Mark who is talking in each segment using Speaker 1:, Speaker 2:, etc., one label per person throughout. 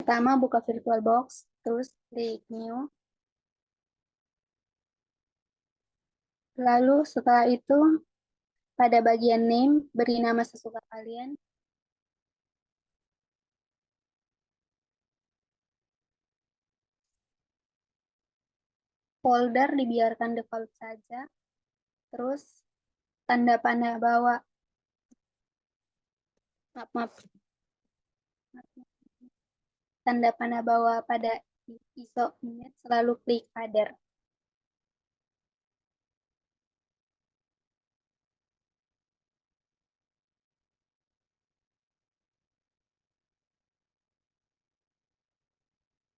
Speaker 1: Pertama, buka VirtualBox, terus klik New. Lalu setelah itu, pada bagian name, beri nama sesuka kalian. Folder dibiarkan default saja. Terus, tanda panah bawah. Maaf. Tanda panah bawah pada ISO image selalu klik other.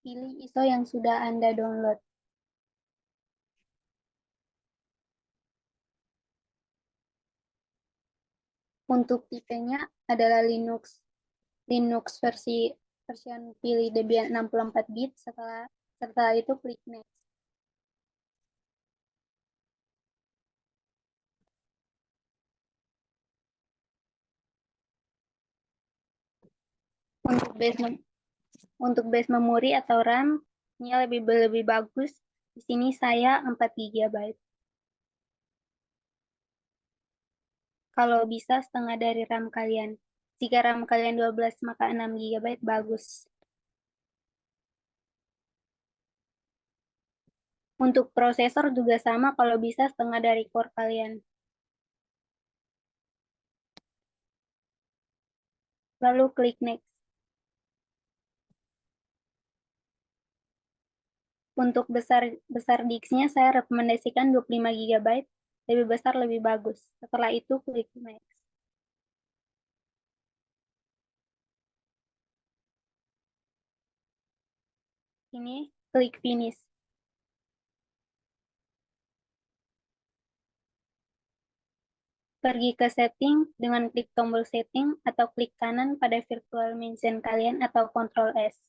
Speaker 1: Pilih ISO yang sudah Anda download. Untuk tipenya adalah Linux version pilih Debian 64 bit, setelah itu klik next. Untuk base memori atau RAM nya lebih bagus. Di sini saya 4 GB. Kalau bisa setengah dari RAM kalian. Jika RAM kalian 12 maka 6 GB bagus. Untuk prosesor juga sama, kalau bisa setengah dari core kalian. Lalu klik next. Untuk besar disknya saya rekomendasikan 25 GB, lebih besar lebih bagus. Setelah itu klik next. Ini klik finish. Pergi ke setting dengan klik tombol setting atau klik kanan pada virtual machine kalian atau Ctrl S.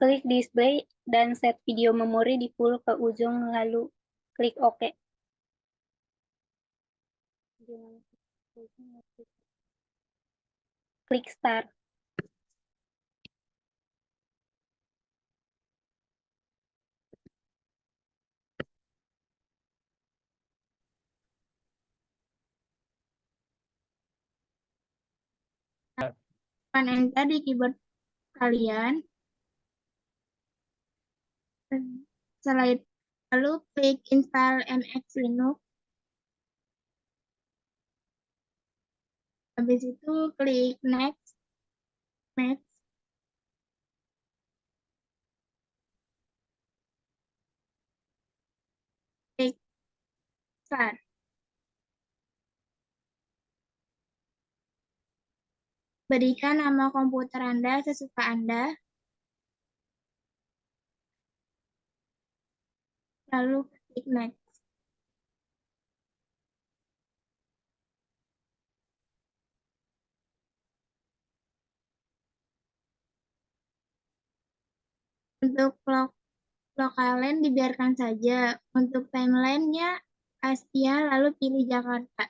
Speaker 1: Klik display dan set video memori di full ke ujung lalu klik OK. Klik start.
Speaker 2: Tekan enter di keyboard kalian. Lalu klik install MX Linux. Habis itu klik next. Klik start. Berikan nama komputer Anda sesuka Anda. Lalu klik next. Untuk lokalen dibiarkan saja. Untuk timeline-nya Asia lalu pilih Jakarta.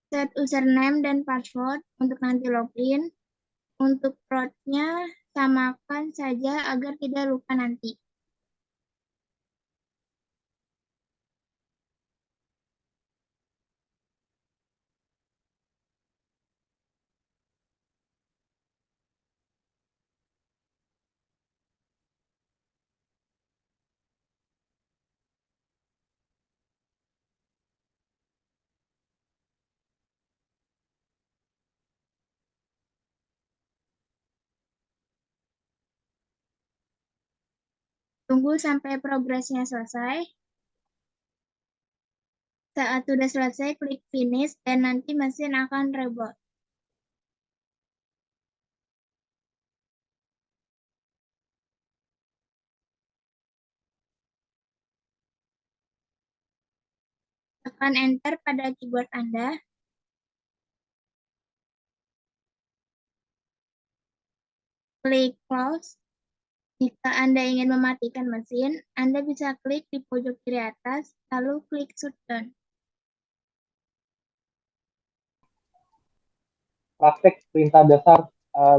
Speaker 2: Set username dan password untuk nanti login. Untuk root-nya samakan saja agar tidak lupa nanti. Tunggu sampai progresnya selesai. Saat sudah selesai, klik finish dan nanti mesin akan reboot. Tekan enter pada keyboard Anda. klik close. Jika Anda ingin mematikan mesin, Anda bisa klik di pojok kiri atas, lalu klik shutdown.
Speaker 3: Praktek perintah dasar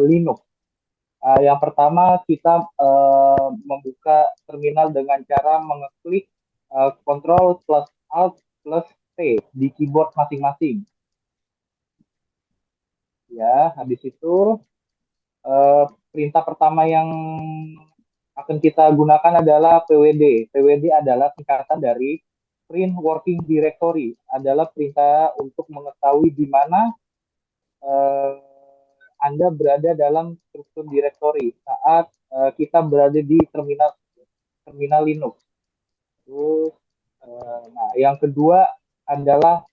Speaker 3: Linux. Yang pertama kita membuka terminal dengan cara mengeklik Ctrl plus Alt plus T di keyboard masing-masing. Ya, habis itu perintah pertama yang akan kita gunakan adalah PWD. PWD adalah singkatan dari Print Working Directory. Adalah perintah untuk mengetahui di mana Anda berada dalam struktur directory saat kita berada di terminal Linux. Terus, nah, yang kedua adalah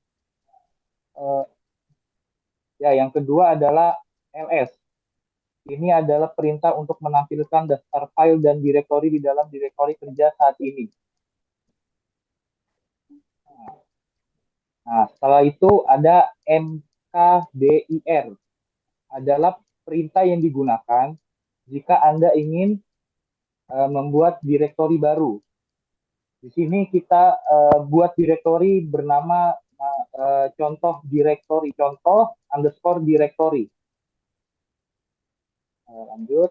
Speaker 3: ls. Ini adalah perintah untuk menampilkan daftar file dan direktori di dalam direktori kerja saat ini. Nah, setelah itu ada mkdir. Adalah perintah yang digunakan jika Anda ingin membuat direktori baru. Di sini kita buat direktori bernama contoh directory, contoh underscore directory. Lanjut.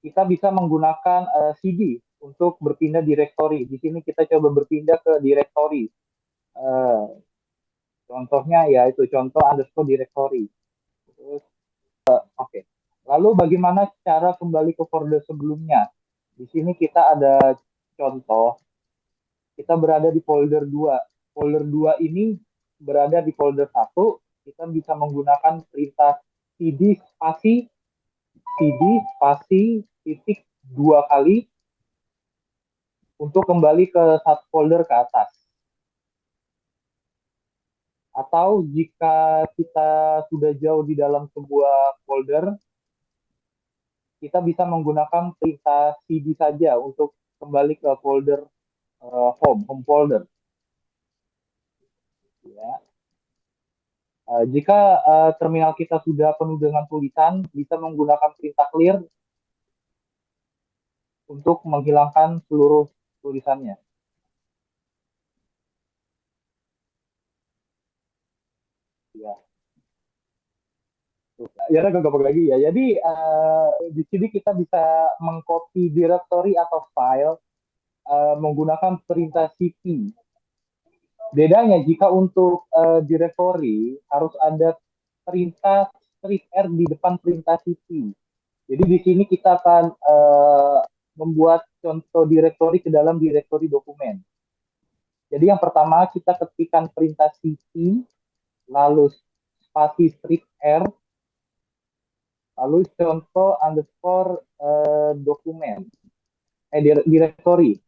Speaker 3: Kita bisa menggunakan CD untuk berpindah direktori. Di sini kita coba berpindah ke direktori. Contohnya yaitu contoh underscore directory. Oke. Lalu bagaimana cara kembali ke folder sebelumnya? Di sini kita ada contoh. Kita berada di folder 2. Folder 2 ini berada di folder 1. Kita bisa menggunakan perintah cd spasi titik 2 kali untuk kembali ke satu folder ke atas. Atau jika kita sudah jauh di dalam sebuah folder, kita bisa menggunakan perintah cd saja untuk kembali ke folder home folder. Ya. Jika terminal kita sudah penuh dengan tulisan, bisa menggunakan perintah clear untuk menghilangkan seluruh tulisannya. Ya. Ya, gampang lagi ya. Jadi di sini kita bisa mengcopy directory atau file menggunakan perintah cp. Bedanya jika untuk directory harus ada perintah strip R di depan perintah cp. Jadi di sini kita akan membuat contoh directory ke dalam directory dokumen. Jadi yang pertama kita ketikkan perintah cp, lalu spasi strip R, lalu contoh underscore dokumen, directory.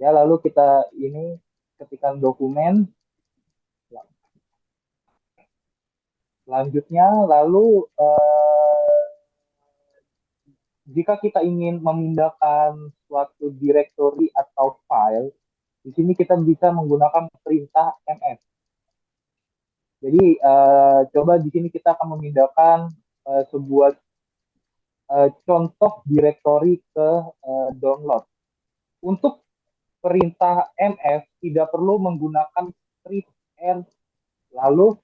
Speaker 3: Ya, lalu kita ini ketikkan dokumen. Selanjutnya, lalu jika kita ingin memindahkan suatu directory atau file, di sini kita bisa menggunakan perintah ms. Jadi coba di sini kita akan memindahkan sebuah contoh directory ke download. Untuk perintah ms tidak perlu menggunakan strip R. Lalu,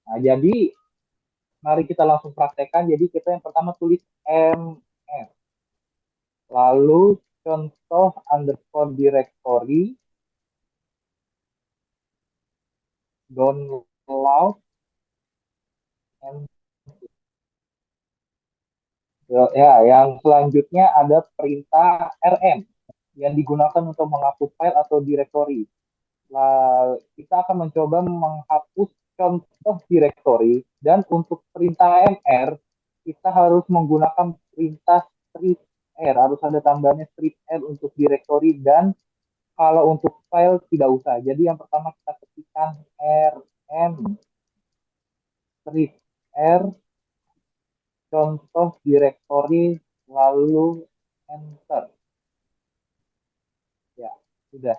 Speaker 3: nah, jadi mari kita langsung praktekkan. Jadi kita yang pertama tulis ms. Lalu contoh underscore directory download ya, yang selanjutnya ada perintah rm yang digunakan untuk menghapus file atau directory. Nah, kita akan mencoba menghapus contoh directory dan untuk perintah mr kita harus menggunakan perintah strip R, harus ada tambahannya strip R untuk directory dan kalau untuk file tidak usah. Jadi yang pertama kita ketikkan rm strip R contoh directory lalu enter. Ya, sudah.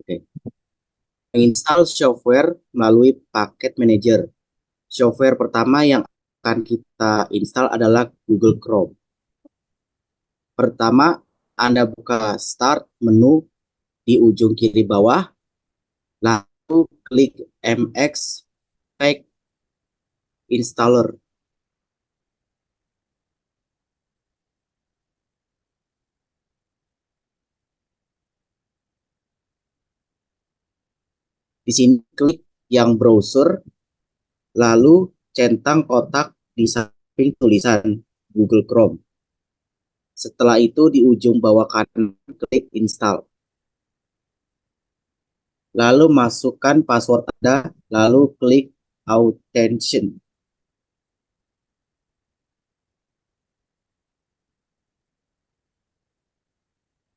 Speaker 4: Oke. Install software melalui paket manager. Software pertama yang akan kita install adalah Google Chrome. Pertama, Anda buka Start menu di ujung kiri bawah, lalu klik MX Pack Installer. Di sini klik yang browser, lalu centang kotak di samping tulisan Google Chrome. Setelah itu di ujung bawah kanan klik install. Lalu masukkan password Anda, lalu klik Authentication.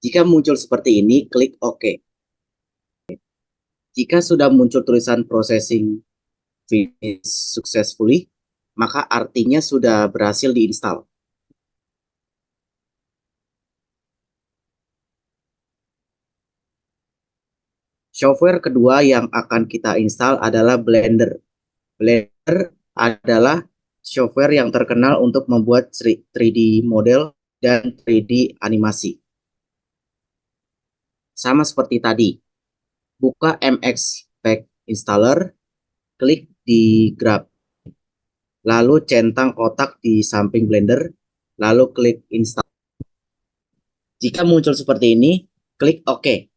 Speaker 4: Jika muncul seperti ini, klik OK. Jika sudah muncul tulisan processing finish successfully, maka artinya sudah berhasil diinstal. Software kedua yang akan kita install adalah Blender. Blender adalah software yang terkenal untuk membuat 3D model dan 3D animasi. Sama seperti tadi, buka MX Pack Installer, klik di Grab, lalu centang kotak di samping Blender, lalu klik Install. Jika muncul seperti ini, klik OK.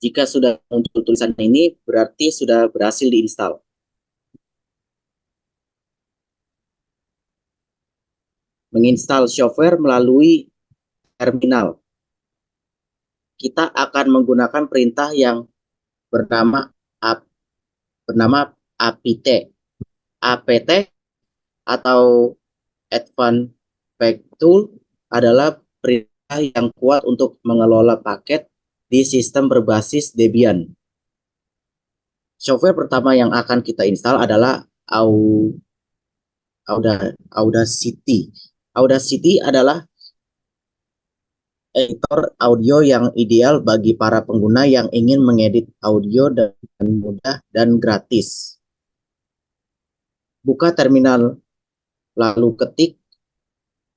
Speaker 4: Jika sudah muncul tulisan ini, berarti sudah berhasil diinstal. Menginstal software melalui terminal. Kita akan menggunakan perintah yang bernama apt. apt atau Advanced Pack Tool adalah perintah yang kuat untuk mengelola paket di sistem berbasis Debian. Software pertama yang akan kita install adalah Audacity. Audacity adalah editor audio yang ideal bagi para pengguna yang ingin mengedit audio dengan mudah dan gratis. Buka terminal, lalu ketik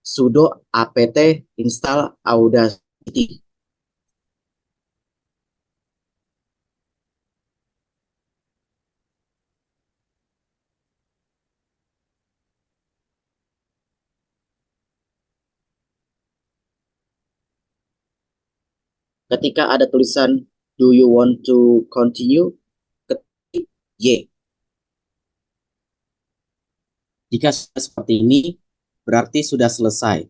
Speaker 4: sudo apt install Audacity. Ketika ada tulisan "Do you want to continue?", ketik Y. Jika sudah seperti ini, berarti sudah selesai.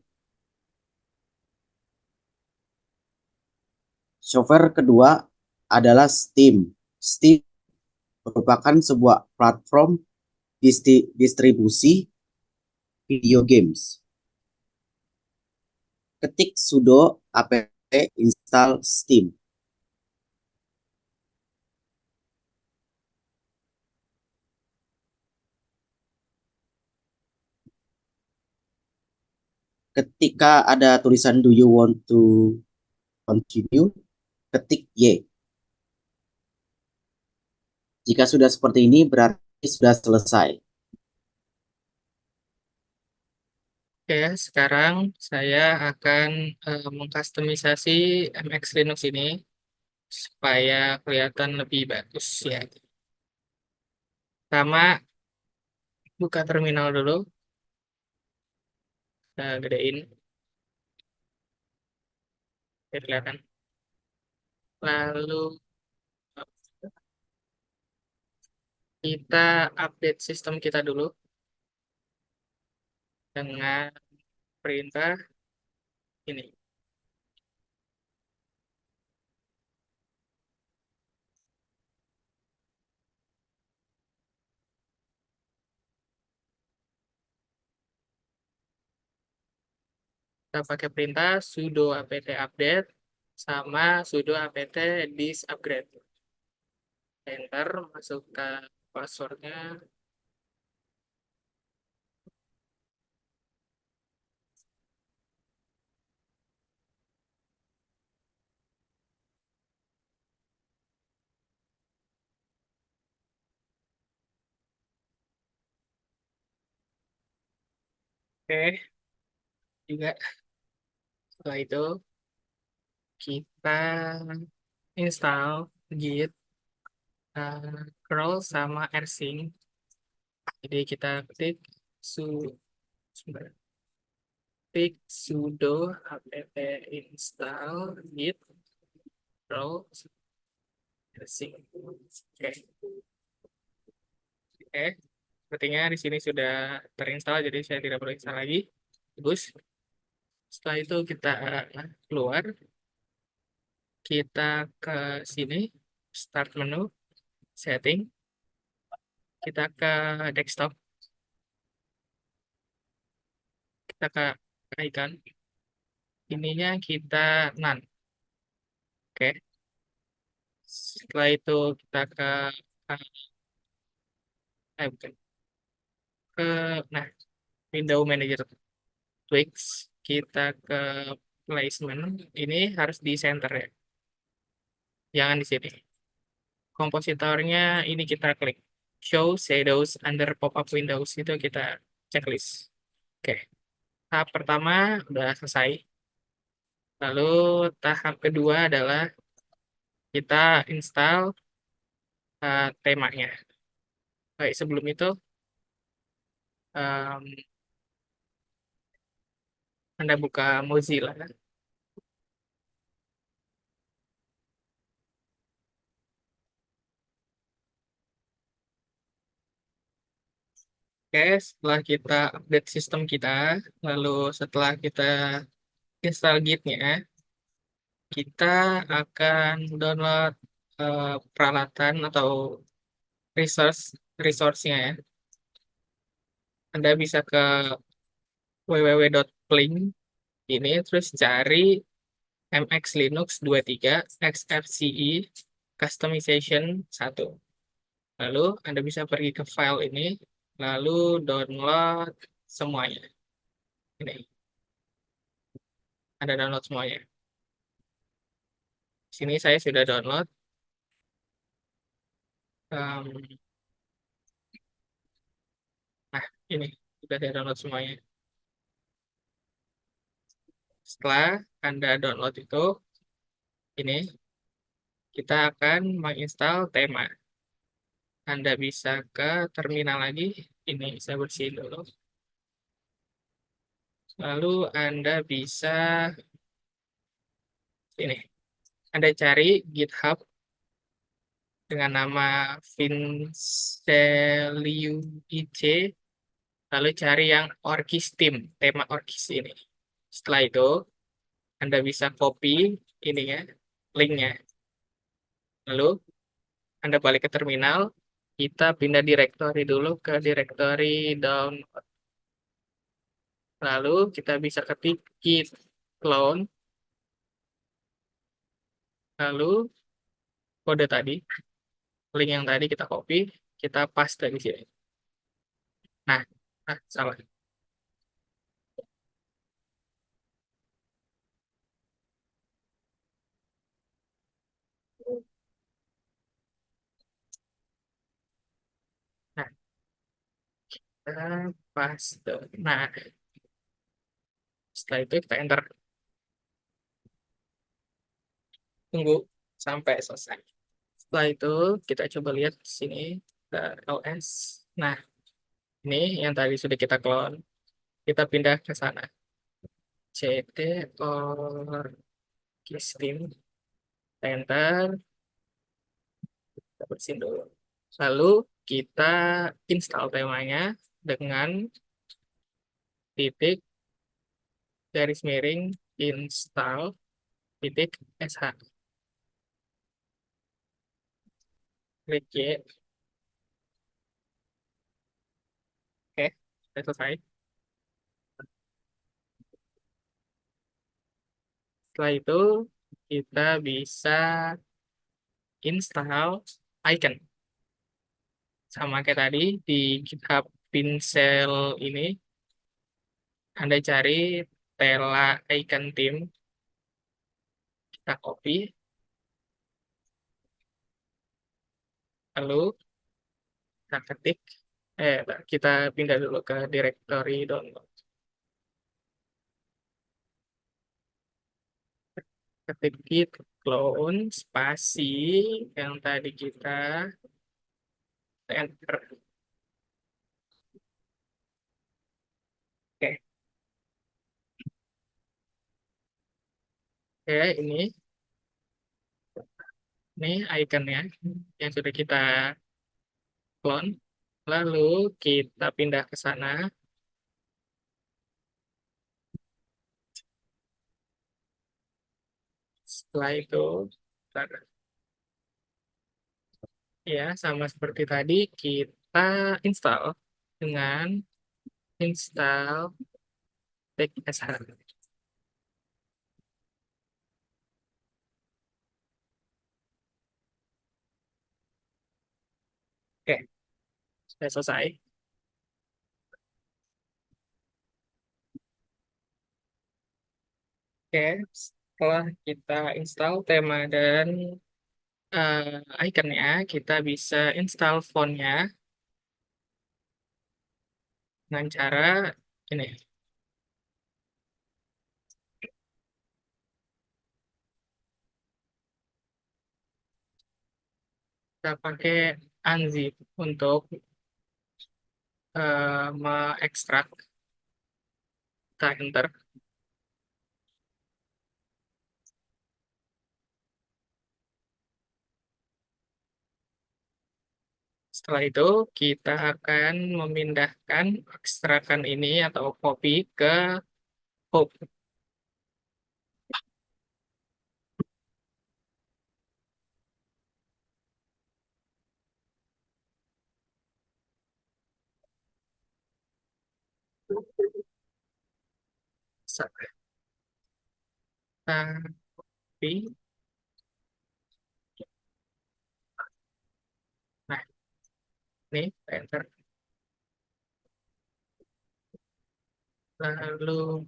Speaker 4: Software kedua adalah Steam. Steam merupakan sebuah platform distribusi video games. Ketik sudo apt install Steam. Ketika ada tulisan "Do you want to continue?", ketik Y. Jika sudah seperti ini, berarti sudah selesai.
Speaker 5: Oke, sekarang saya akan mengkustomisasi MX Linux ini supaya kelihatan lebih bagus ya. Pertama, buka terminal dulu. Kita gedein. Biar kelihatan. Lalu kita update sistem kita dulu dengan perintah ini. Kita pakai perintah sudo apt update sama sudo apt disk upgrade. Enter, masukkan passwordnya. Oke, juga setelah itu kita install git curl sama rsync. Jadi kita ketik su sebentar. Ketik sudo apt install git curl rsync. Oke. Oke, sepertinya di sini sudah terinstall, jadi saya tidak perlu install lagi. Bagus. Setelah itu kita keluar, kita ke sini, start menu, setting, kita ke desktop, kita ke icon, ininya kita none. Oke, setelah itu kita ke bukan, ke nah window manager tweaks, kita ke placement, ini harus di center ya, jangan di sini. Kompositornya ini kita klik show shadows under pop-up windows, itu kita checklist. Oke, tahap pertama udah selesai. Lalu tahap kedua adalah kita install temanya. Baik, sebelum itu em, Anda buka Mozilla. Oke, setelah kita update sistem kita, lalu setelah kita install Git-nya, kita akan download peralatan atau resource-nya ya. Anda bisa ke www.plink ini, terus cari MX Linux 23 XFCE Customization 1. Lalu Anda bisa pergi ke file ini, lalu download semuanya. Ini, Anda download semuanya. Sini saya sudah download. Nah, ini sudah saya download semuanya. Setelah Anda download itu, ini kita akan menginstal tema. Anda bisa ke terminal lagi. Ini saya bersihin dulu. Lalu Anda bisa ini. Anda cari GitHub dengan nama Vinceliuic, lalu cari yang Orkis Team, tema Orkis ini. Setelah itu, Anda bisa copy ininya, linknya. Lalu, Anda balik ke terminal, kita pindah direktori dulu ke direktori download. Lalu, kita bisa ketik git clone, lalu kode tadi, link yang tadi kita copy, kita paste di sini. Nah, salah. Nah, paste. Nah, setelah itu kita enter. Tunggu sampai selesai. Setelah itu kita coba lihat sini ke LS. Nah, ini yang tadi sudah kita clone. Kita pindah ke sana. cd or Steam. Enter. Kita bersihin dulu. Lalu kita install temanya dengan titik garis miring install titik sh. Klik Y. Oke, sudah selesai. Setelah itu kita bisa install icon. Sama kayak tadi di GitHub Pincel ini, Anda cari Tela Icon Team, kita copy, lalu kita ketik, kita pindah dulu ke directory download. ketik git clone spasi yang tadi kita enter. Oke, Oke, ini ikonnya yang sudah kita clone. Lalu kita pindah ke sana. Setelah itu, bentar. Ya, sama seperti tadi, kita install dengan install TXH. Oke, sudah selesai. Oke, setelah kita install tema dan ikonnya, kita bisa install fontnya dengan cara ini. Kita pakai unzip untuk mengekstrak. Kita enter. Setelah itu, kita akan memindahkan ekstrakan ini atau copy ke Hope. Tapi, nah, ini enter. Lalu,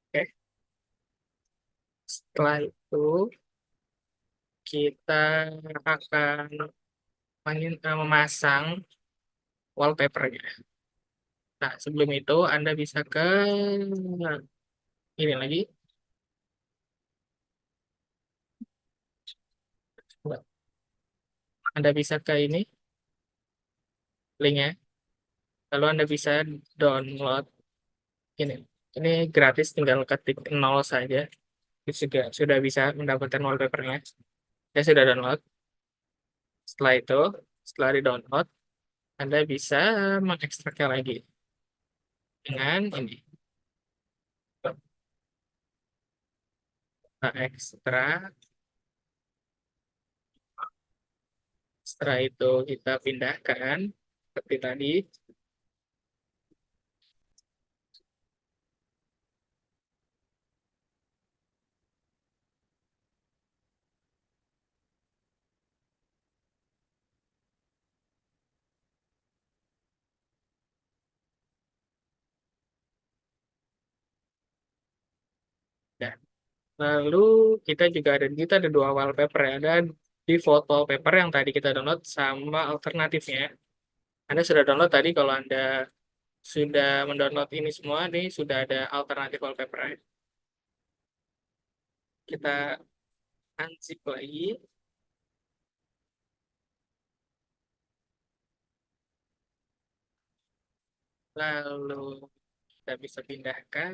Speaker 5: oke. Setelah itu, kita akan memasang wallpapernya. Nah, sebelum itu Anda bisa ke ini lagi. Anda bisa ke ini linknya. Lalu Anda bisa download ini. Ini gratis, tinggal ketik 0 saja. Itu juga sudah bisa mendapatkan wallpapernya. Saya sudah download. Setelah itu, setelah di-download, Anda bisa mengekstraknya lagi dengan ini. Kita ekstrak. Setelah itu kita pindahkan seperti tadi. Ya. Lalu kita ada dua wallpaper ya. Ada default wallpaper yang tadi kita download sama alternatifnya. Anda sudah download tadi, kalau Anda sudah mendownload ini semua, nih sudah ada alternatif wallpaper. Kita unzip lagi. Lalu kita bisa pindahkan.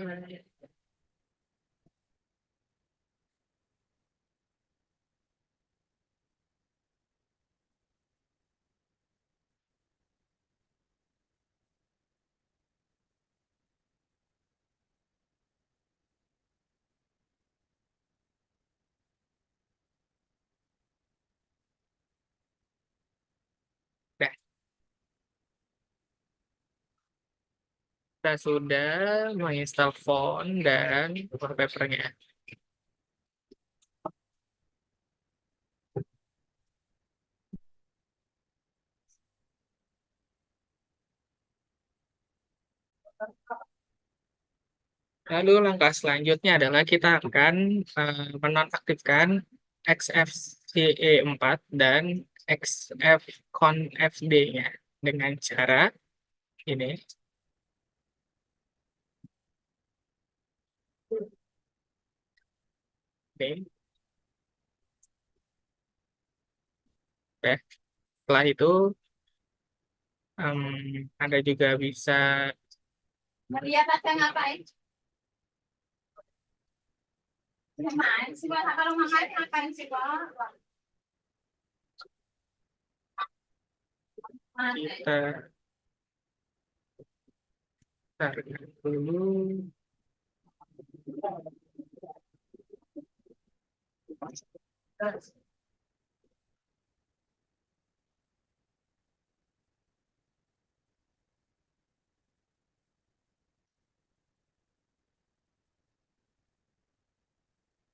Speaker 5: Nah, kita sudah menginstal font dan wallpapernya. Lalu langkah selanjutnya adalah kita akan menonaktifkan XFCE4 dan XFCONFD-nya dengan cara ini. Oke. Oke. Setelah itu Anda juga bisa
Speaker 6: Maria tadi ngapain? Ngapain sih, Pak? Kalau ngapain sih, Pak?
Speaker 5: kita tarik dulu.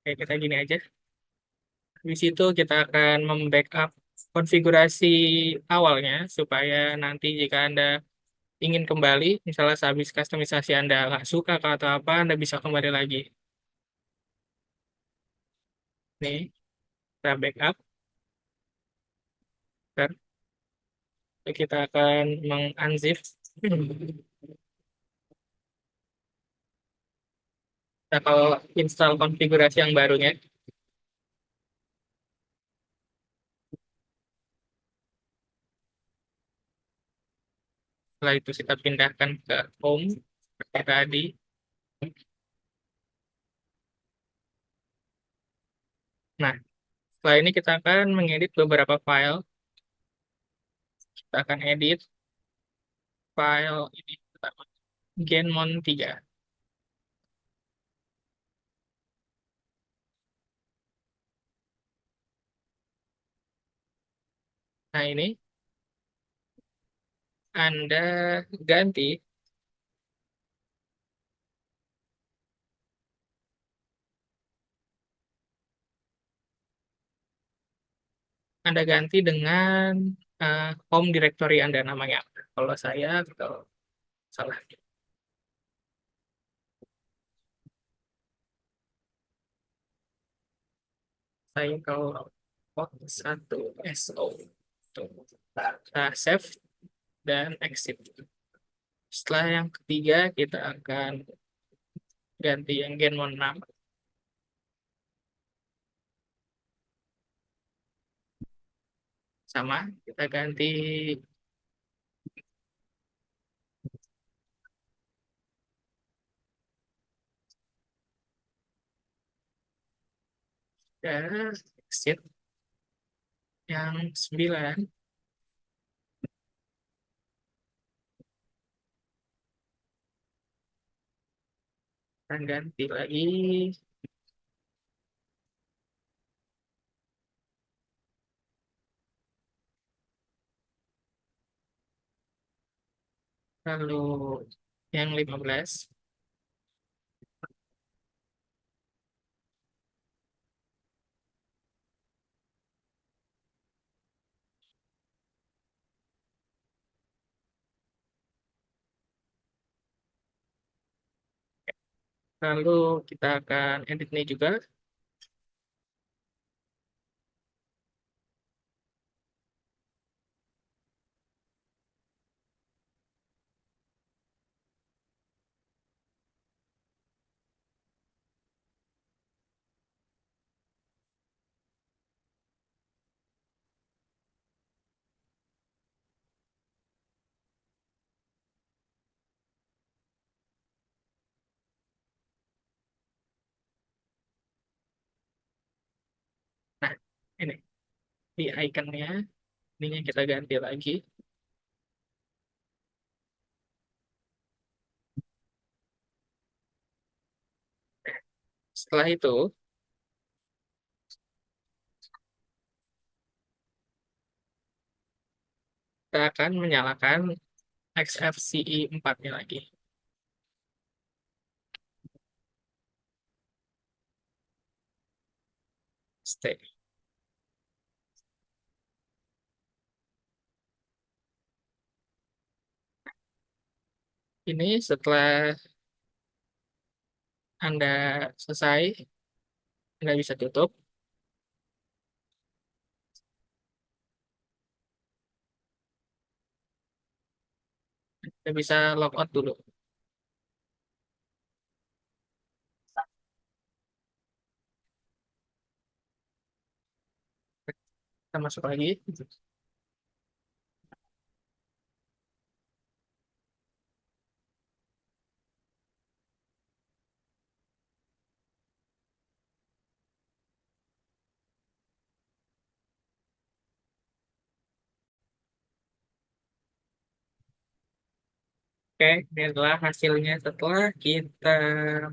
Speaker 5: Oke, kita gini aja. Di situ kita akan membackup konfigurasi awalnya supaya nanti jika Anda ingin kembali, misalnya sehabis kustomisasi Anda nggak suka atau apa, Anda bisa kembali lagi. Nih, kita backup. Ntar kita akan meng-unzip. Kita kalau install konfigurasi yang barunya, setelah itu kita pindahkan ke home seperti tadi. Nah, setelah ini kita akan mengedit beberapa file. Kita akan edit file ini pertama, Genmon 3. Nah, ini Anda ganti dengan home directory Anda namanya. Kalau saya, kalau salah. Saya kalau satu SO. Tuh. Nah, save dan exit. Setelah yang ketiga, kita akan ganti yang Genmon 6. Sama, kita ganti dan exit yang 9. Dan ganti lagi lalu yang 15. Lalu kita akan edit ini juga. Nah, ini di ikonnya, ininya kita ganti lagi. Setelah itu, kita akan menyalakan XFCE 4-nya lagi. Stay. Ini setelah Anda selesai, Anda bisa tutup. Anda bisa logout dulu. Kita masuk lagi. Oke, ini adalah hasilnya setelah kita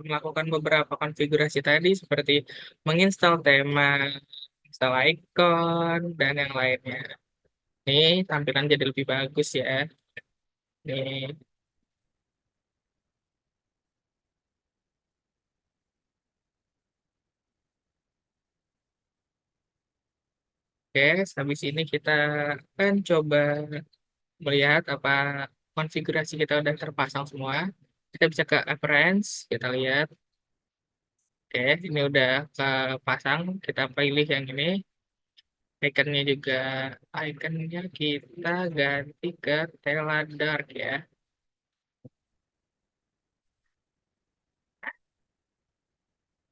Speaker 5: melakukan beberapa konfigurasi tadi seperti menginstal tema, install icon, dan yang lainnya. Ini tampilan jadi lebih bagus ya. Nih, oke, habis ini kita akan coba melihat apa konfigurasi kita udah terpasang semua. Kita bisa ke Appearance, kita lihat. Oke, ini udah kepasang. Kita pilih yang ini. Iconnya juga, iconnya kita ganti ke Tela Dark ya.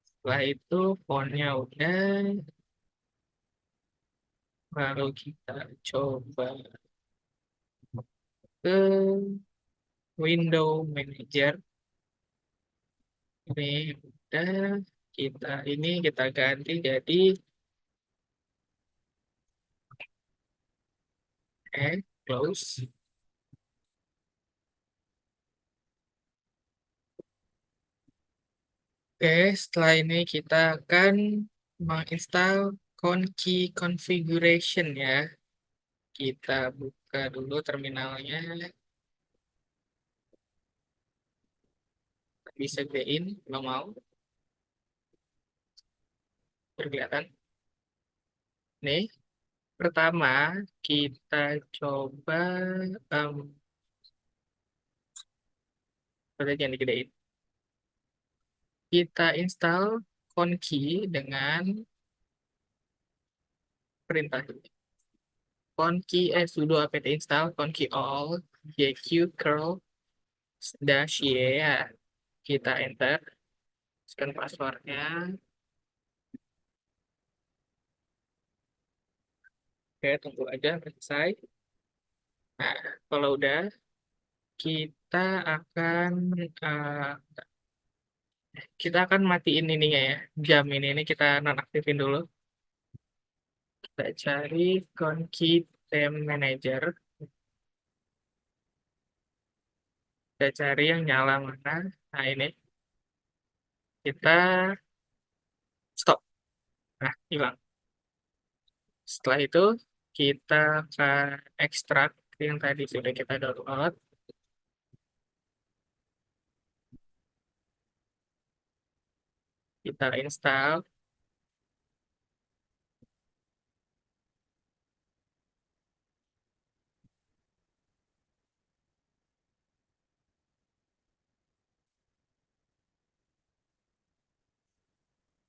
Speaker 5: Setelah itu fontnya udah, lalu kita coba ke Window Manager. Ini udah, kita ganti jadi close. Oke, setelah ini kita akan menginstal Conky Configuration ya. Kita buka dulu terminalnya. Bisa gedein kalau mau. Berkelihatan. Nih, pertama kita coba um, jangan digedein. Kita install Conky dengan perintah ini. Conky sudo apt install conky all jq curl dash y ya. Kita enter. Scan passwordnya. Oke, tunggu aja selesai. Nah, kalau udah, kita akan uh, kita akan matiin ininya ya. Jam ini kita nonaktifin dulu. Kita cari Conky Theme Manager. Kita cari yang nyala mana. Nah, ini. Kita stop. Nah, hilang. Setelah itu, kita akan ekstrak yang tadi sudah kita download. Kita install.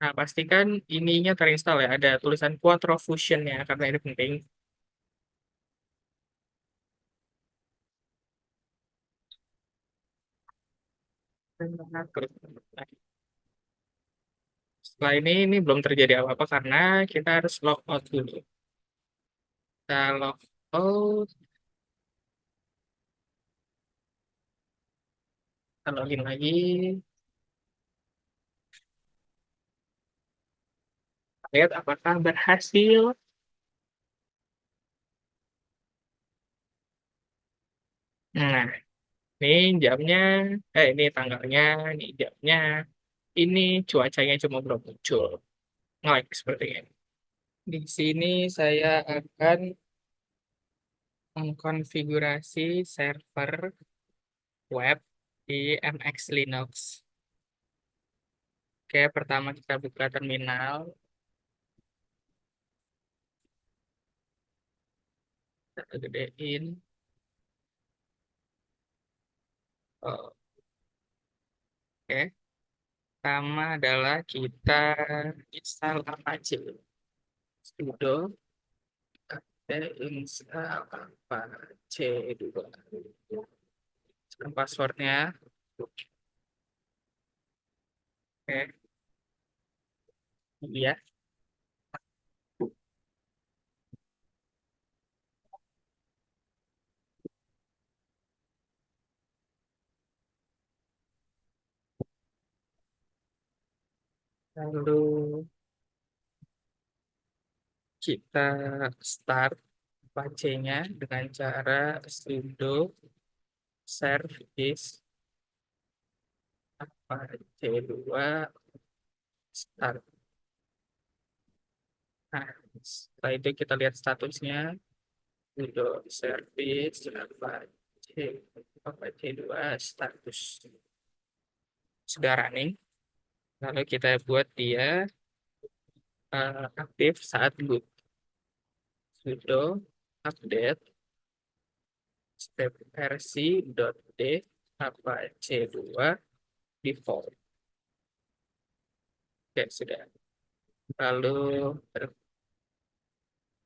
Speaker 5: Nah, pastikan ininya terinstall ya. Ada tulisan Quattro Fusion ya, karena ini penting. Setelah ini belum terjadi apa-apa karena kita harus log out dulu. Kita log out, kita login lagi. Lihat apakah berhasil. Nah, ini jamnya, ini tanggalnya, ini jamnya, ini cuacanya cuma belum muncul. Like seperti ini. Di sini saya akan mengkonfigurasi server web di MX Linux. Oke, pertama kita buka terminal. Kita gedein. Oh, oke. Pertama adalah kita install Apache. Sudo install Apache dulu. Sekarang passwordnya. Oke, ini ya. Lalu kita start Apache-nya dengan cara sudo service Apache 2 start. Nah, setelah itu kita lihat statusnya sudo service Apache 2 status sudah running. Lalu kita buat dia aktif saat boot. Sudo update step rc.d Apache 2 default. Oke, sudah. Lalu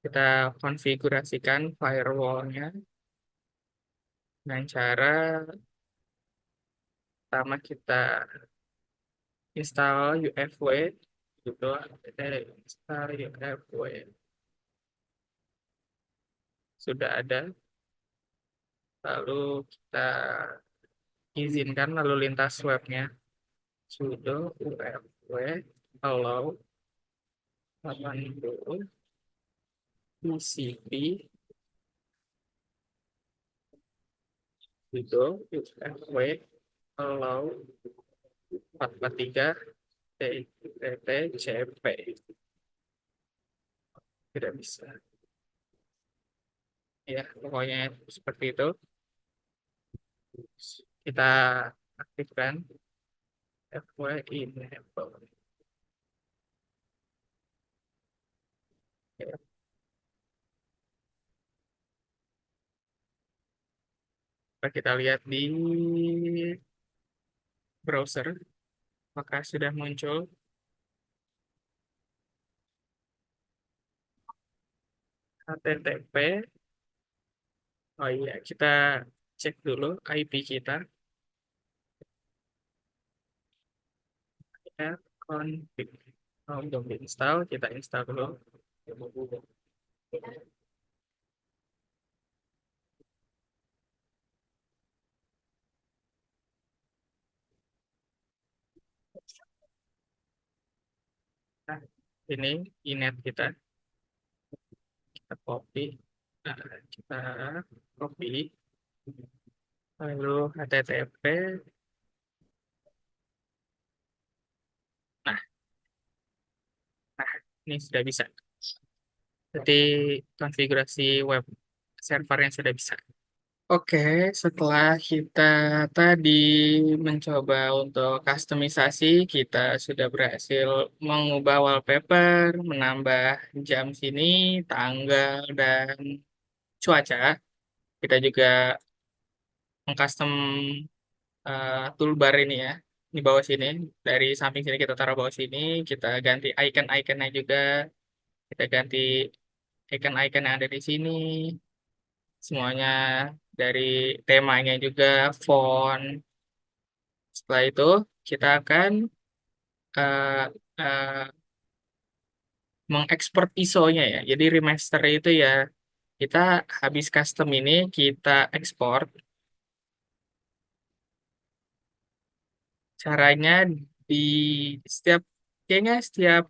Speaker 5: kita konfigurasikan firewall-nya dengan cara pertama kita install UFW gitu, install UFW sudah ada. Lalu kita izinkan lalu lintas webnya sudo UFW allow 80 TCP sudo UFW allow 443 TTCP. Tidak bisa. Ya, pokoknya seperti itu. Kita aktifkan FW enable. Ya. Kita lihat di browser, maka sudah muncul HTTP. Oh iya, kita cek dulu IP kita. Ya, config. Oh, belum install, kita install dulu. Nah, ini inet kita copy. Nah, kita copy. Lalu HTTP. Nah, ini sudah bisa. Jadi konfigurasi web servernya sudah bisa. Oke, setelah kita tadi mencoba untuk kustomisasi, kita sudah berhasil mengubah wallpaper, menambah jam sini, tanggal, dan cuaca. Kita juga mengcustom toolbar ini ya, di bawah sini. Dari samping sini kita taruh bawah sini, kita ganti icon-iconnya juga, kita ganti icon-icon yang ada di sini. Semuanya dari temanya juga, font. Setelah itu kita akan eh, eh, mengekspor ISO-nya ya. Jadi remaster itu ya kita habis custom ini kita ekspor. Caranya di setiap kayaknya setiap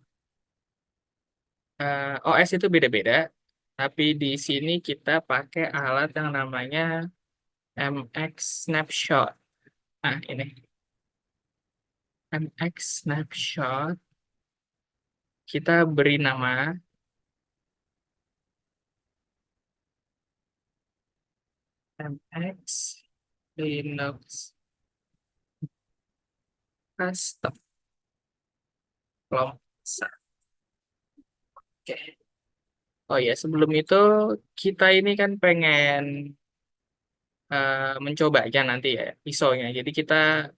Speaker 5: OS itu beda-beda. Tapi di sini kita pakai alat yang namanya MX Snapshot. Nah, ini MX Snapshot. Kita beri nama MX Linux Custom kelompok 1. Oke. Oh ya, sebelum itu kita ini kan pengen mencoba aja nanti ya ISO-nya. Jadi kita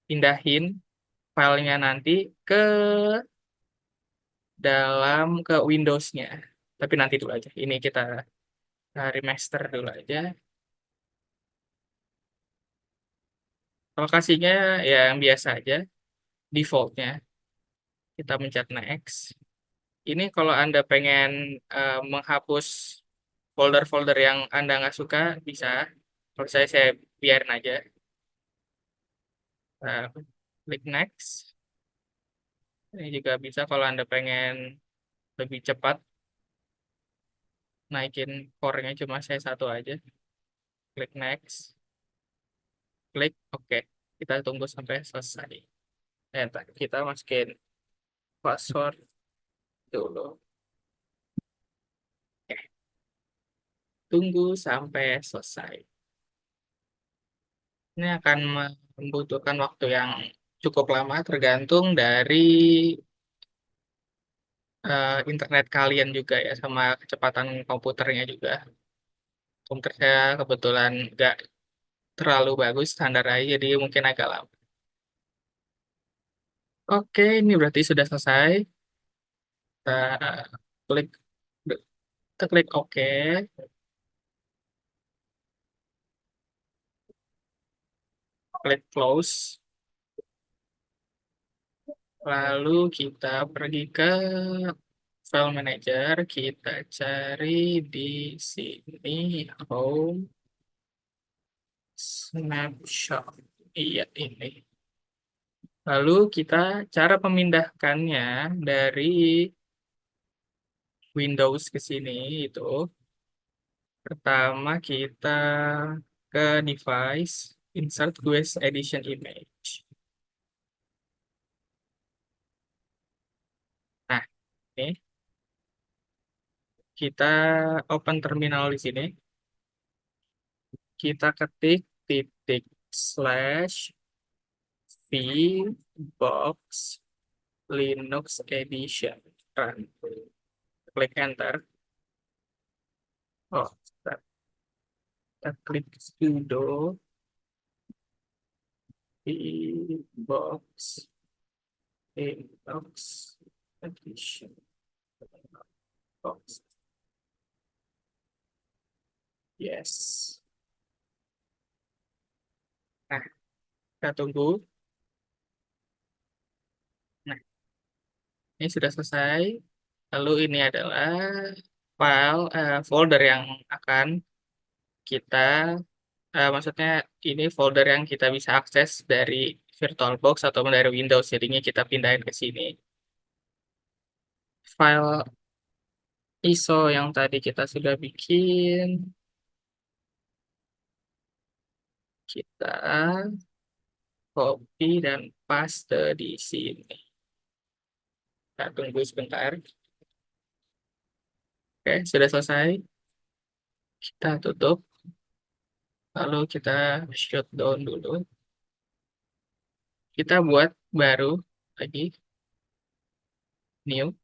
Speaker 5: pindahin filenya nanti ke ke Windows-nya. Tapi nanti dulu aja. Ini kita remaster dulu aja. Lokasinya ya yang biasa aja, default-nya. Kita mencet next. Ini kalau Anda pengen menghapus folder-folder yang Anda nggak suka, bisa. Kalau saya biarin aja. Klik next. Ini juga bisa kalau Anda pengen lebih cepat, naikin core-nya cuma saya satu aja. Klik next. Klik OK. Kita tunggu sampai selesai. Ntar kita masukin password dulu. Oke. Tunggu sampai selesai. Ini akan membutuhkan waktu yang cukup lama tergantung dari internet kalian juga ya, sama kecepatan komputernya juga. Komputer saya kebetulan nggak terlalu bagus, standar aja, jadi mungkin agak lama. Oke, ini berarti sudah selesai. Kita klik, kita klik OK. Klik close. Lalu kita pergi ke file manager, kita cari di sini home snapshot. Iya, ini. Lalu kita cara memindahkannya dari Windows ke sini itu pertama kita ke device, insert GUIS edition image. Nah, ini kita open terminal di sini. Kita ketik titik slash VBox Linux Edition. Run. Klik enter. Oh, kita klik sudo VBox Linux Edition. Box. Yes. Nah, kita tunggu. Nah, ini sudah selesai. Lalu ini adalah folder yang akan kita, maksudnya ini folder yang kita bisa akses dari VirtualBox atau dari Windows. Jadinya kita pindahin ke sini. File ISO yang tadi kita sudah bikin, kita copy dan paste di sini. Kita tunggu sebentar. Oke, sudah selesai. Kita tutup. Lalu kita shutdown dulu. Kita buat baru lagi. New.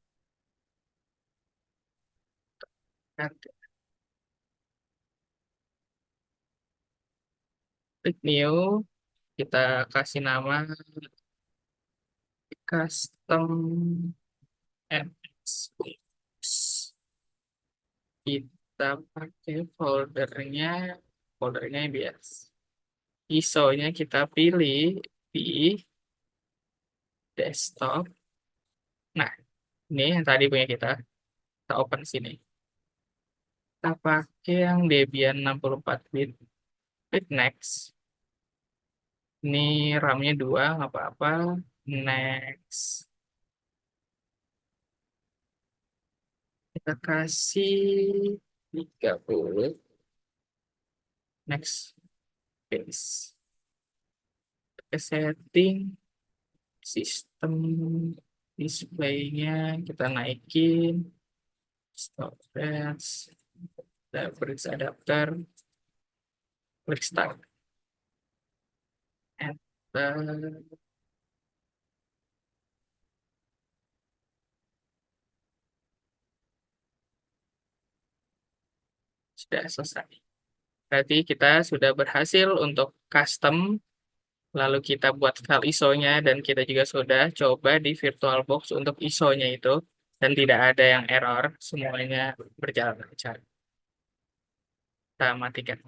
Speaker 5: Klik new. Kita kasih nama custom MX. Kita pakai foldernya biasa. ISO-nya kita pilih di desktop. Nah, ini yang tadi punya kita. Kita open sini. Kita pakai yang Debian 64 bit. Klik next. Ini RAM-nya 2, nggak apa-apa. Next. Kita kasih 30. Next. Paste. Ke setting. Sistem displaynya kita naikin. Storage. Bridge adapter. Klik start. Enter. Sudah selesai. Berarti kita sudah berhasil untuk custom, lalu kita buat file ISO-nya, dan kita juga sudah coba di VirtualBox untuk ISO-nya itu, dan tidak ada yang error, semuanya berjalan lancar. Kita matikan.